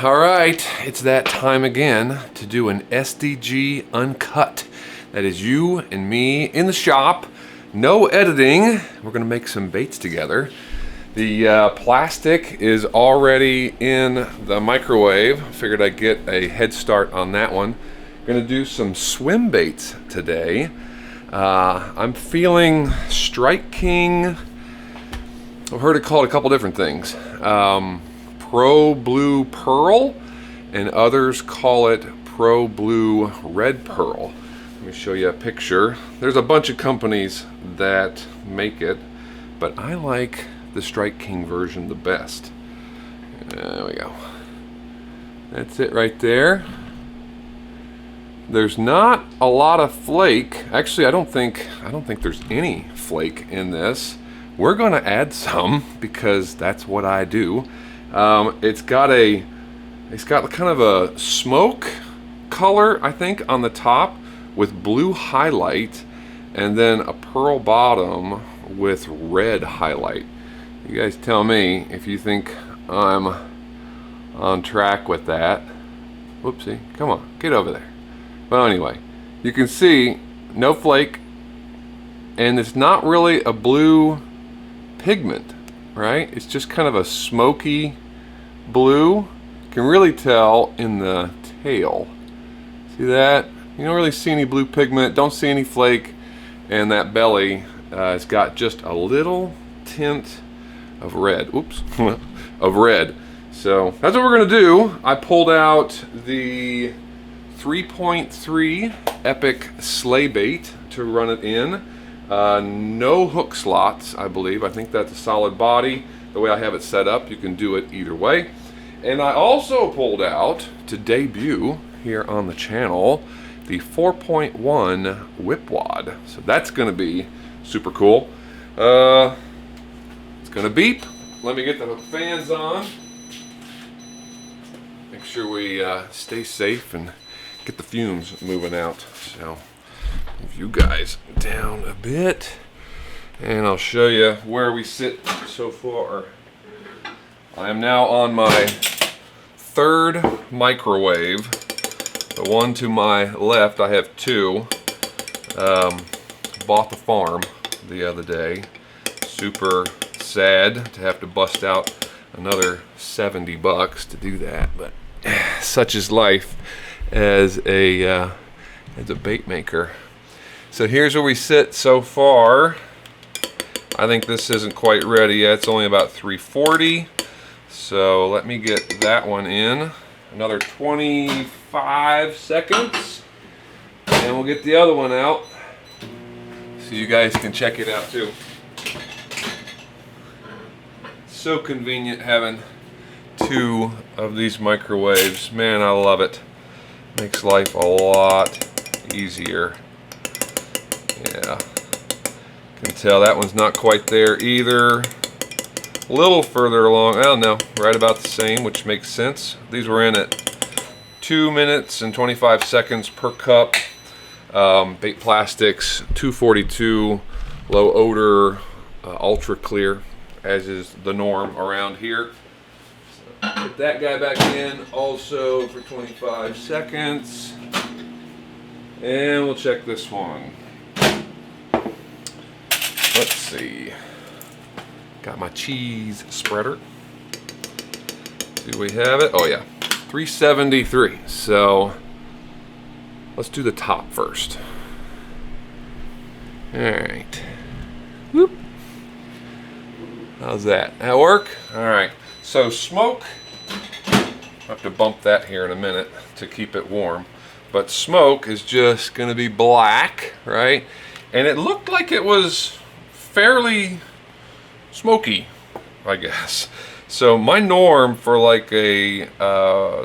All right, it's that time again to do an SDG uncut. That is you and me in the shop, no editing. We're gonna make some baits together. The plastic is already in the microwave. Figured I'd get a head start on that one. Gonna do some swim baits today. I'm feeling Strike King. I've heard it called a couple different things. Pro Blue Pearl, and others call it Pro Blue Red Pearl. Let me show you a picture. There's a bunch of companies that make it, but I like the Strike King version the best. There we go. That's it right there. There's not a lot of flake. Actually, I don't think there's any flake in this. We're gonna add some because that's what I do. It's got kind of a smoke color, I think, on the top with blue highlight, and then a pearl bottom with red highlight. You guys tell me if you think I'm on track with that. Whoopsie, come on, get over there. Well, anyway, you can see no flake, and it's not really a blue pigment, right? It's just kind of a smoky blue. You can really tell in the tail. See that? You don't really see any blue pigment, don't see any flake, and that belly has got just a little tint of red. Oops, of red. So that's what we're gonna do. I pulled out the 3.3 Epic sleigh bait to run it in. No hook slots, I believe. I think that's a solid body. The way I have it set up, you can do it either way. And I also pulled out, to debut here on the channel, the 4.1 whip wad. So that's gonna be super cool. It's gonna beep. Let me get the fans on. Make sure we stay safe and get the fumes moving out. So move you guys down a bit, and I'll show you where we sit so far. I am now on my third microwave. The one to my left, I have two. Bought the farm the other day. Super sad to have to bust out another 70 bucks to do that, but such is life as a bait maker. So here's where we sit so far. I think this isn't quite ready yet. It's only about 340. So let me get that one in. Another 25 seconds. And we'll get the other one out so you guys can check it out too. So convenient having two of these microwaves. Man, I love it. Makes life a lot easier. Yeah. Can tell that one's not quite there either. A little further along. I don't know, right about the same, which makes sense. These were in at 2 minutes and 25 seconds per cup. BaitPlastics 242 low odor, ultra clear, as is the norm around here. So put that guy back in also for 25 seconds. And we'll check this one. Let's see. Got my cheese spreader. Do we have it? Oh yeah, 373. So let's do the top first. All right. Whoop. How's that? That work? All right. So smoke. I'll have to bump that here in a minute to keep it warm. But smoke is just going to be black, right? And it looked like it was fairly smoky, I guess. So my norm for like a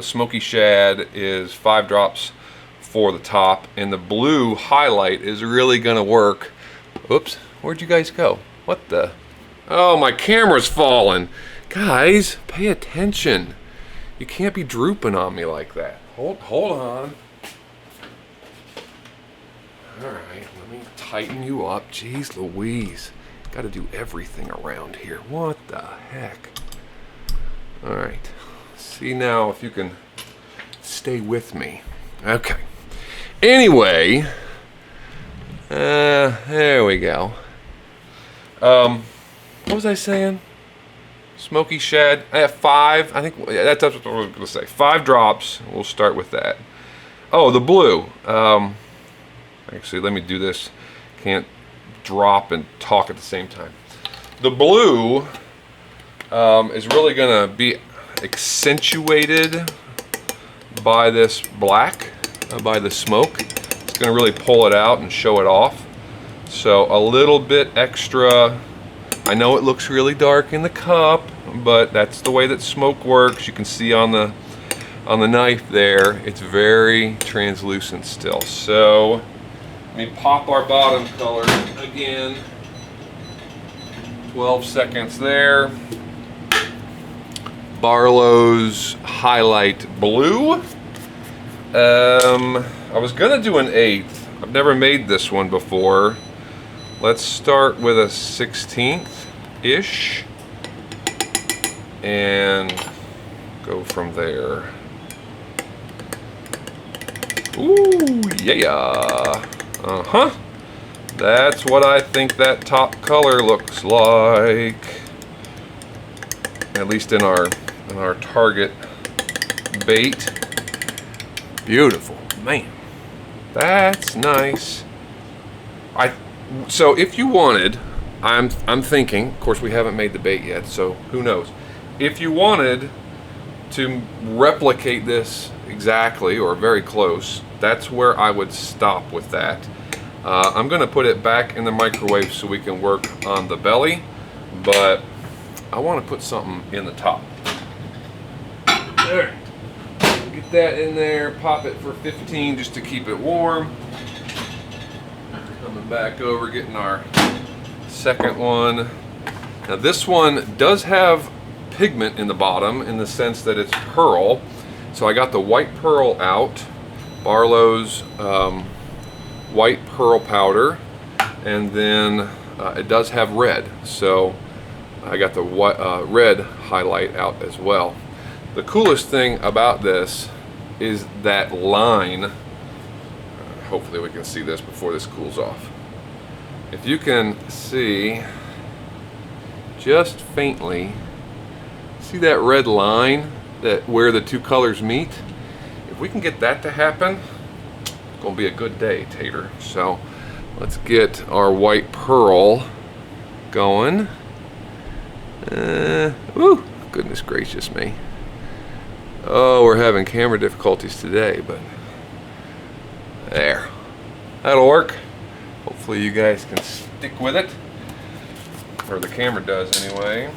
smoky shad is 5 drops for the top, and the blue highlight is really gonna work. Oops, where'd you guys go? What the? Oh, my camera's falling. Guys, pay attention. You can't be drooping on me like that. Hold on. All right, let me tighten you up. Jeez Louise. Got to do everything around here. What the heck? All right. See now if you can stay with me. Okay. Anyway, there we go. What was I saying? Smoky Shed. I have 5. I think that's what I was going to say. 5 drops. We'll start with that. Oh, the blue. Actually, let me do this. Can't drop and talk at the same time. The blue is really going to be accentuated by this black, by the smoke. It's going to really pull it out and show it off. So a little bit extra. I know it looks really dark in the cup, but that's the way that smoke works. You can see on the knife there, it's very translucent still. So let me pop our bottom color again. 12 seconds there. Barlow's Highlight Blue. I was gonna do an 1/8. I've never made this one before. Let's start with a 1/16-ish and go from there. Ooh, yeah. Uh-huh. That's what I think that top color looks like. At least in our target bait. Beautiful, man. That's nice. So if you wanted, I'm thinking, of course we haven't made the bait yet, so who knows. If you wanted to replicate this exactly or very close, that's where I would stop with that. I'm gonna put it back in the microwave so we can work on the belly, but I want to put something in the top. There. Get that in there, pop it for 15 just to keep it warm. Coming back over, getting our second one. Now this one does have pigment in the bottom in the sense that it's pearl. So I got the white pearl out, Barlow's white pearl powder, and then it does have red. So I got the red highlight out as well. The coolest thing about this is that line. Hopefully we can see this before this cools off. If you can see just faintly, see that red line that where the two colors meet? If we can get that to happen, it's gonna be a good day, Tater. So let's get our white pearl going. Ooh, goodness gracious me. Oh, we're having camera difficulties today, but there. That'll work. Hopefully you guys can stick with it. Or the camera does anyway.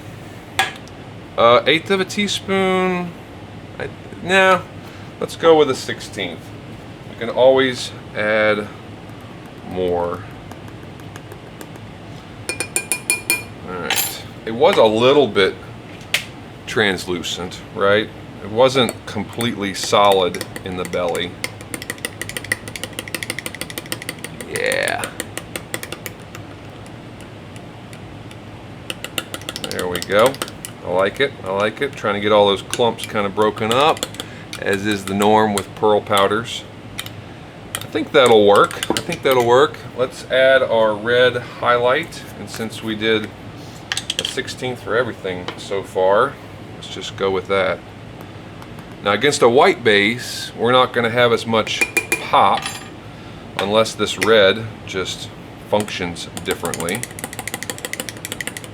1/8 of a teaspoon. Nah, let's go with a 1/16. You can always add more. Alright. It was a little bit translucent, right? It wasn't completely solid in the belly. Yeah. There we go. I like it. I like it. Trying to get all those clumps kind of broken up, as is the norm with pearl powders. I think that'll work. I think that'll work. Let's add our red highlight, and since we did a 1/16 for everything so far, let's just go with that. Now against a white base, we're not going to have as much pop unless this red just functions differently.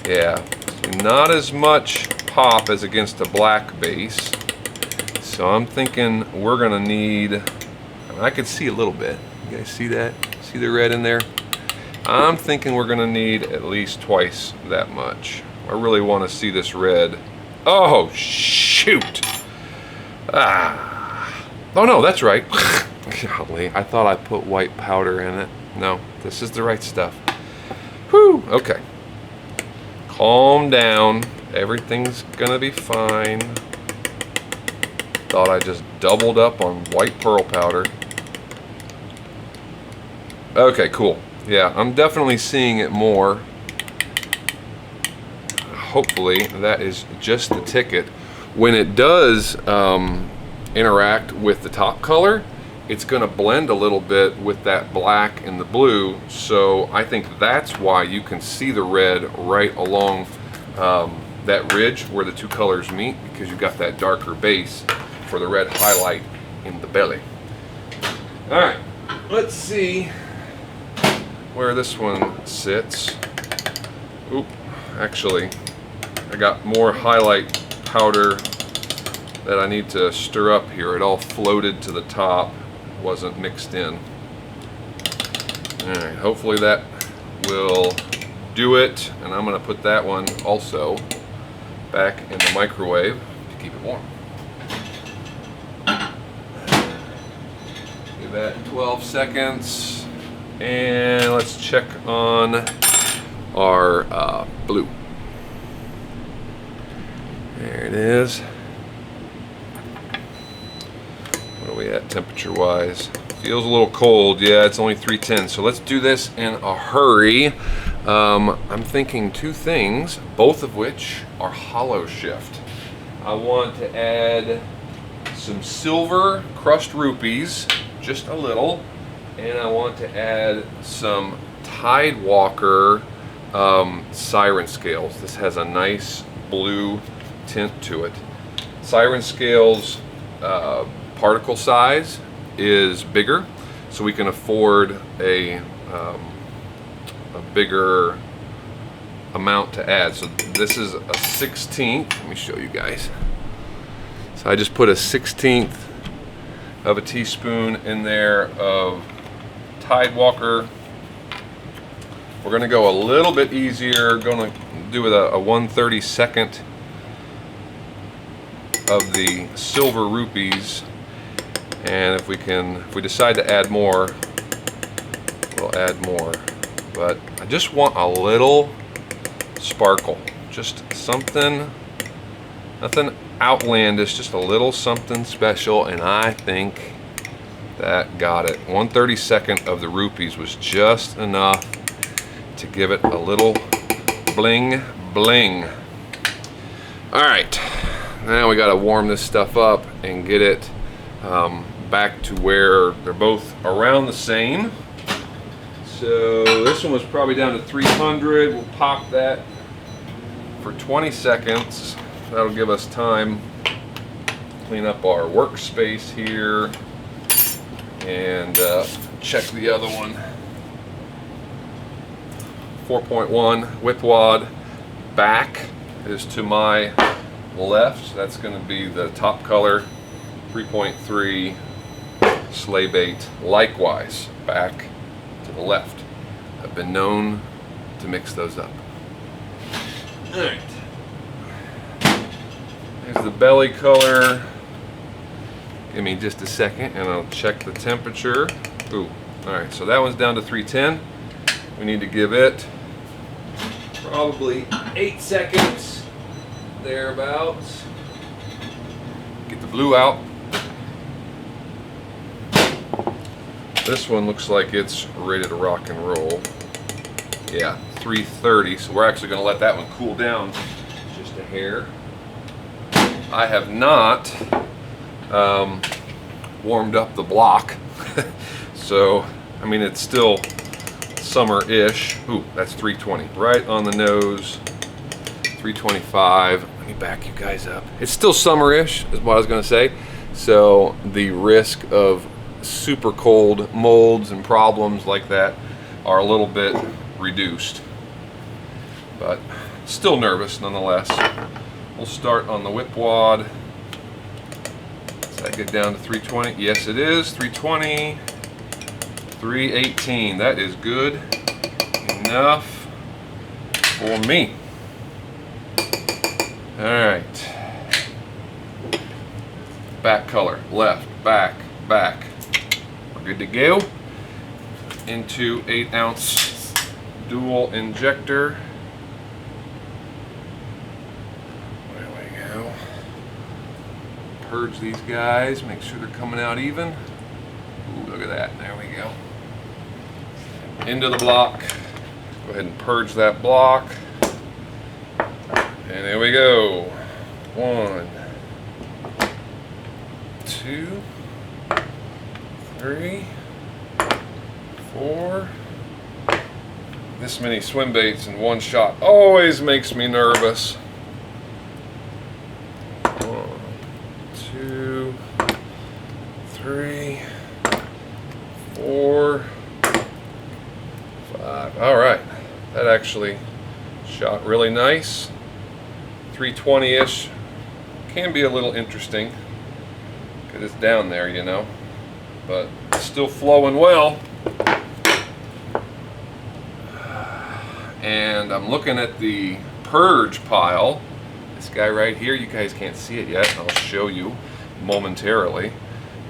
Yeah, so not as much pop as against a black base. So I'm thinking we're going to need, I could see a little bit. You guys see that? See the red in there? I'm thinking we're going to need at least twice that much. I really want to see this red. Oh, shoot! Ah. Oh no, that's right. Golly, I thought I put white powder in it. No, this is the right stuff. Whew, okay. Calm down. Everything's gonna be fine. Thought I just doubled up on white pearl powder. Okay, cool. Yeah, I'm definitely seeing it more. Hopefully that is just the ticket. When it does interact with the top color, it's going to blend a little bit with that black and the blue. So I think that's why you can see the red right along that ridge where the two colors meet, because you've got that darker base for the red highlight in the belly. All right, let's see where this one sits. Oop, actually, I got more highlight powder that I need to stir up here. It all floated to the top, wasn't mixed in. All right, hopefully that will do it, and I'm gonna put that one also back in the microwave to keep it warm. Give that 12 seconds, and let's check on our blue. There it is. What are we at temperature wise? Feels a little cold. Yeah, it's only 310. So let's do this in a hurry. I'm thinking two things, both of which are hollow shift. I want to add some silver crushed rupees, just a little, and I want to add some Tide Walker siren scales. This has a nice blue tint to it. Siren scales particle size is bigger, so we can afford a bigger amount to add. So this is a 16th. Let me show you guys. So I just put a 16th of a teaspoon in there of Tide Walker. We're going to go a little bit easier. Going to do with a 1/32 of the silver rupees, and if we decide to add more, we'll add more. But I just want a little sparkle, just something, nothing outlandish, just a little something special, and I think that got it. 1/32 of the rupees was just enough to give it a little bling bling. All right, now we got to warm this stuff up and get it back to where they're both around the same. So this one was probably down to 300. We'll pop that for 20 seconds. That'll give us time to clean up our workspace here and check the other one. 4.1 whip wad back is to my left. That's going to be the top color. 3.3 sleigh bait, likewise back to the left. I've been known to mix those up. All right. There's the belly color. Give me just a second and I'll check the temperature. Ooh, all right, so that one's down to 310. We need to give it probably 8 seconds, thereabouts. Get the blue out. This one looks like it's ready to rock and roll. Yeah, 330, so we're actually going to let that one cool down just a hair. I have not warmed up the block, so I mean it's still summer-ish. Ooh, that's 320, right on the nose. 325. Let me back you guys up. It's still summer-ish, is what I was going to say. So the risk of super cold molds and problems like that are a little bit reduced, but still nervous nonetheless. We'll start on the whip wad. Does that get down to 320? Yes, it is. 320. 318. That is good enough for me. All right. Back color. Left, back, back. We're good to go. Into 8-ounce dual injector. There we go. Purge these guys. Make sure they're coming out even. Ooh, look at that. There we go. Into the block. Go ahead and purge that block. And there we go. 1, 2, 3, 4. This many swim baits in one shot always makes me nervous. 1, 2, 3, 4, 5. All right, that actually shot really nice. 320-ish. Can be a little interesting because it's down there, you know, but it's still flowing well. And I'm looking at the purge pile. This guy right here, you guys can't see it yet. I'll show you momentarily.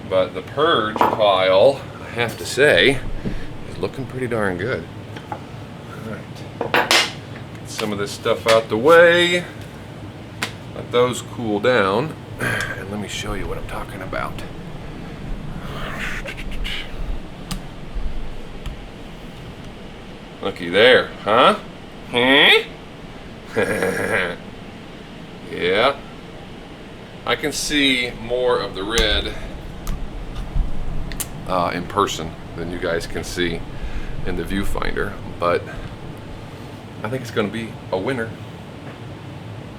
But the purge pile, I have to say, is looking pretty darn good. All right. Get some of this stuff out the way. Let those cool down. And let me show you what I'm talking about. Looky there, huh? Yeah. I can see more of the red in person than you guys can see in the viewfinder, but I think it's going to be a winner.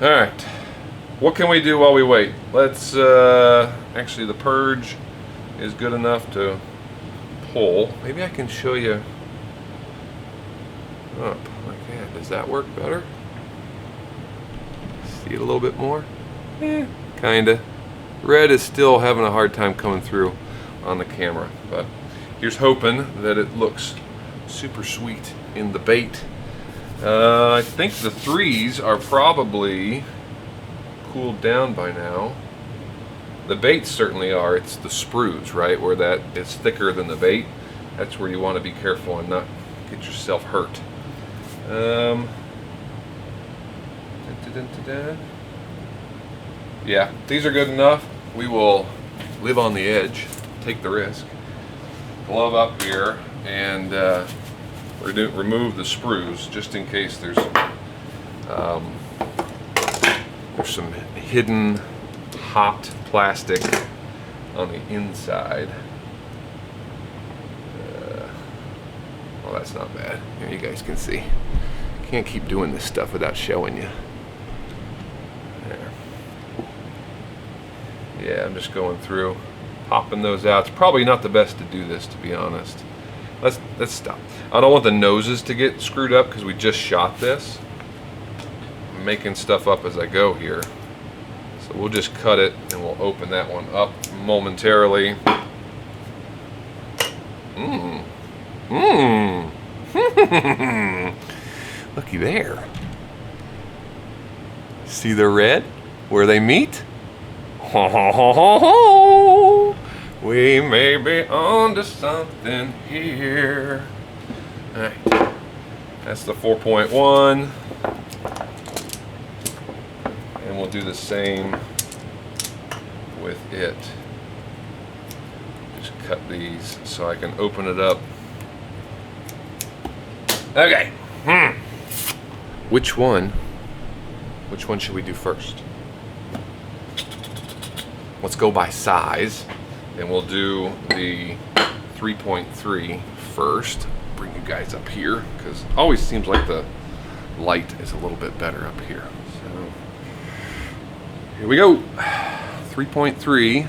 All right. What can we do while we wait? Let's, actually the purge is good enough to pull. Maybe I can show you up like that. Does that work better? See it a little bit more? Kinda. Red is still having a hard time coming through on the camera, but here's hoping that it looks super sweet in the bait. I think the 3s are probably cooled down by now. The baits certainly are. It's the sprues, right, where that is thicker than the bait. That's where you want to be careful and not get yourself hurt. Yeah, these are good enough. We will live on the edge, take the risk. Glove up here and remove the sprues just in case there's some hidden hot plastic on the inside. Well, that's not bad. Here, you guys can see. Can't keep doing this stuff without showing you. There. Yeah, I'm just going through, popping those out. It's probably not the best to do this, to be honest. Let's stop. I don't want the noses to get screwed up because we just shot this. I'm making stuff up as I go here. So we'll just cut it and we'll open that one up momentarily. Looky there. See the red where they meet? We may be onto something here. All right, that's the 4.1, and we'll do the same with it. Just cut these so I can open it up. Okay. Which one should we do first? Let's go by size, and we'll do the 3.3 first. Bring you guys up here because it always seems like the light is a little bit better up here. So here we go. 3.3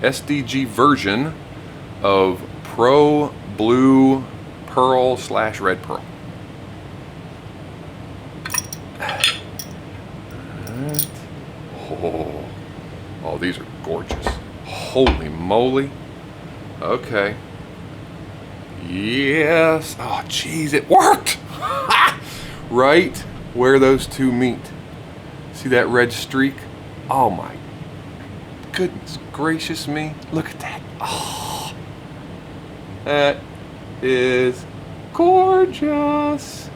SDG version of Pro Blue Pearl / Red Pearl. Oh, these are gorgeous. Holy moly. Okay. Yes. Oh, geez, it worked. Right where those two meet. See that red streak? Oh my goodness gracious me. Look at that. Oh, that is gorgeous.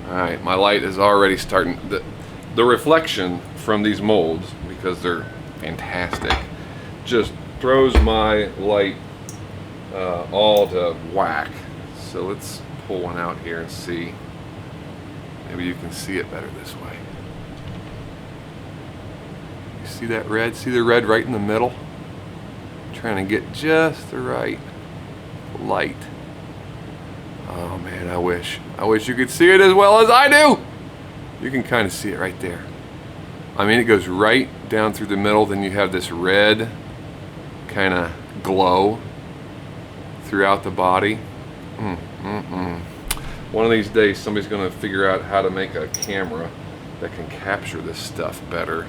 All right, my light is already starting. The reflection from these molds, because they're fantastic, just throws my light all to whack. So let's pull one out here and see. Maybe you can see it better this way. You see that red? See the red right in the middle? Trying to get just the right light. Oh man, I wish you could see it as well as I do. You can kind of see it right there. I mean, it goes right down through the middle, then you have this red kind of glow throughout the body. One of these days, somebody's gonna figure out how to make a camera that can capture this stuff better.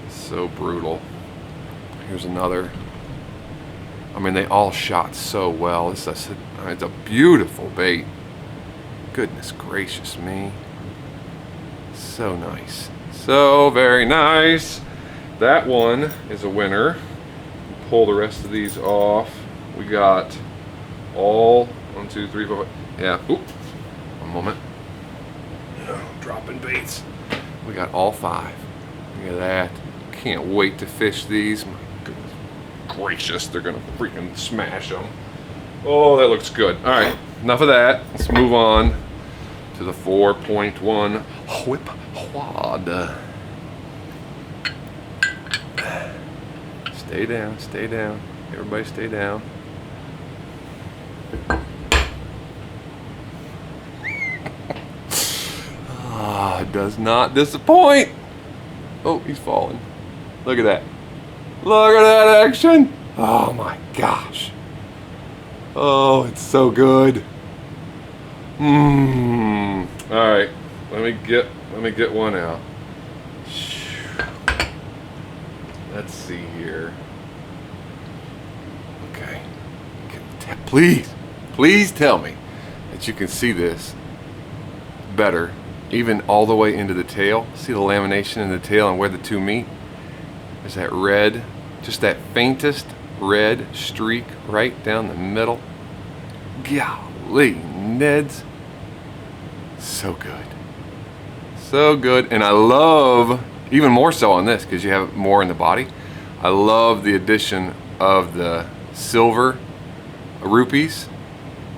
It's so brutal. Here's another. I mean, they all shot so well. It's a beautiful bait. Goodness gracious me. So nice. So very nice. That one is a winner. Pull the rest of these off. We got all 1, 2, 3, 4, 5. Yeah. Oop. One moment. Dropping baits. We got all 5. Look at that. Can't wait to fish these. My goodness gracious, they're gonna freaking smash them. Oh, that looks good. All right, enough of that. Let's move on to the 4.1 whip wad. Stay down, stay down. Everybody stay down. Ah, it does not disappoint. Oh, he's falling. Look at that. Look at that action. Oh my gosh. Oh, it's so good. All right, let me get one out. Let's see here. Okay. Please tell me that you can see this better, even all the way into the tail. See the lamination in the tail and where the two meet? There's that red, just that faintest red streak right down the middle. Golly, Neds. So good. So good. And I love, even more so on this, because you have more in the body, I love the addition of the silver rupees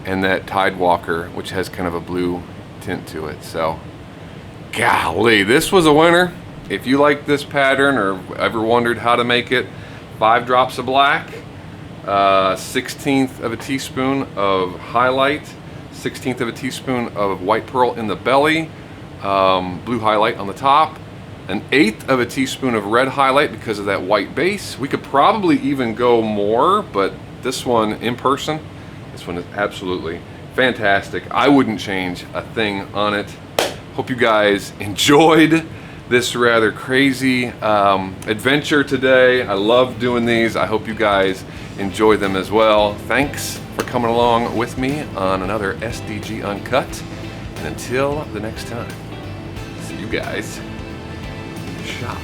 and that Tidewalker, which has kind of a blue tint to it. So, golly, this was a winner. If you like this pattern or ever wondered how to make it, 5 drops of black, 1/16 of a teaspoon of highlight, 1/16 of a teaspoon of white pearl in the belly, blue highlight on the top, 1/8 of a teaspoon of red highlight because of that white base. We could probably even go more, but this one in person, this one is absolutely fantastic. I wouldn't change a thing on it. Hope you guys enjoyed this rather crazy adventure today. I love doing these. I hope you guys enjoy them as well. Thanks for coming along with me on another SDG Uncut. And until the next time, see you guys in the shop.